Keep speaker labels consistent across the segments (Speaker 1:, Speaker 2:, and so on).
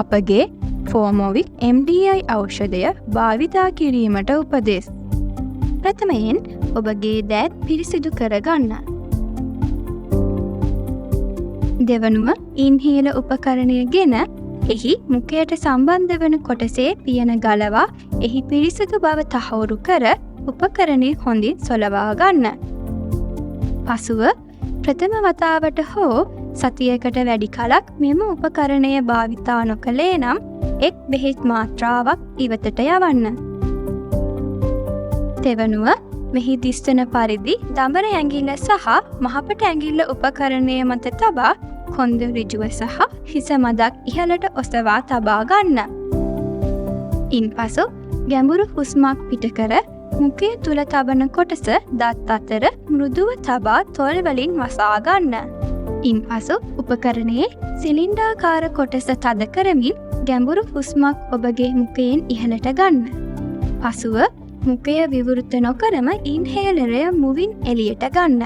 Speaker 1: අපගේ ෆෝමොවික් MDI ඖෂධය භාවිතා කිරීමට උපදෙස්. ප්‍රථමයෙන් ඔබගේ දෑත් පිරිසිදු කරගන්න. දෙවනුව ඉන්හේල උපකරණය ගෙන එහි මුඛයට සම්බන්ධ වන කොටසේ පියන ගලවා එහි පිරිසිදු බව තහවුරු කර උපකරණය හොඳින් සොලවා ගන්න. පසුව ප්‍රථම වතාවට හෝ සතියකට වැඩි කලක් මෙම උපකරණය භාවිතා නොකළේ නම් එක් බෙහෙත් මාත්‍රාවක් ඉවතට යවන්න. තෙවනුව මෙහි දිස්වන පරිදි දඹර ඇඟිල්ල සහ මහපට ඇඟිල්ල උපකරණය මත තබා කොන්ද ඍජුව සහ හිස මදක් ඉහළට ඔසවා තබා ගන්න. ඉන්පසු ගැඹුරු හුස්මක් පිට කර මුඛය තුල තබන කොටස දත් අතර මෘදුව තබා තොල් වලින් වසා ගන්න. ඉන්පසු උපකරණයේ සිලින්ඩාකාර කොටස තද කරමින් ගැඹුරු හුස්මක් ඔබගේ මුඛයෙන් ඉහළට ගන්න. පසුව මුඛය විවෘත නොකරම ඉන්හේලරය මුවින් එළියට ගන්න.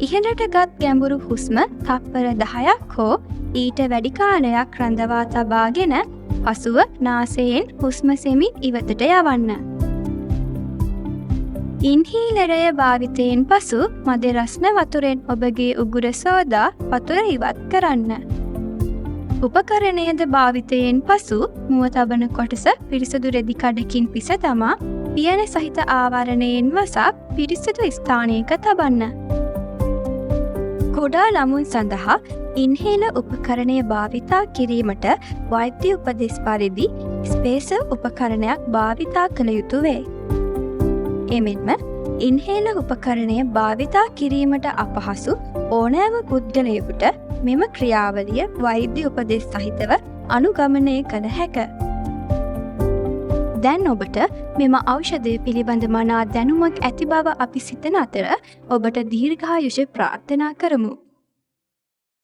Speaker 1: ඉහළට ගත් ගැඹුරු හුස්ම තප්පර 10ක් හෝ ඊට වැඩි කාලයක් රඳවා තබාගෙන පසුව නාසයෙන් හුස්ම සෙමින් ඉවතට යවන්න. ඉන්හීලරය භාවිතයෙන් පසු මද රස්න වතුරෙන් ඔබගේ උගුර සෝදා වතුර ඉවත් කරන්න. උපකරණයද භාවිතයෙන් පසු මුව තබන කොටස පිරිසිදු රෙදි කඩකින් පිස තමා පියන සහිත ආවරණයෙන් වසා පිරිසිදු ස්ථානයක තබන්න. කුඩා ළමුන් සඳහා ඉන්හේල උපකරණය භාවිතා කිරීමට වෛද්‍ය උපදෙස් පරිදි ස්පේසර් උපකරණයක් භාවිතා කළ යුතු වේ. එමෙන්ම ඉන්හේල උපකරණය භාවිතා කිරීමට අපහසු ඕනෑම පුද්ගලයෙකුට මෙම ක්‍රියාවලිය වෛද්‍ය උපදෙස් සහිතව අනුගමනය කළ හැක. දැන් ඔබට මෙම ඖෂධය පිළිබඳ මනා දැනුමක් ඇති බව අපි සිතන අතර ඔබට දීර්ඝායුෂ ප්‍රාර්ථනා කරමු.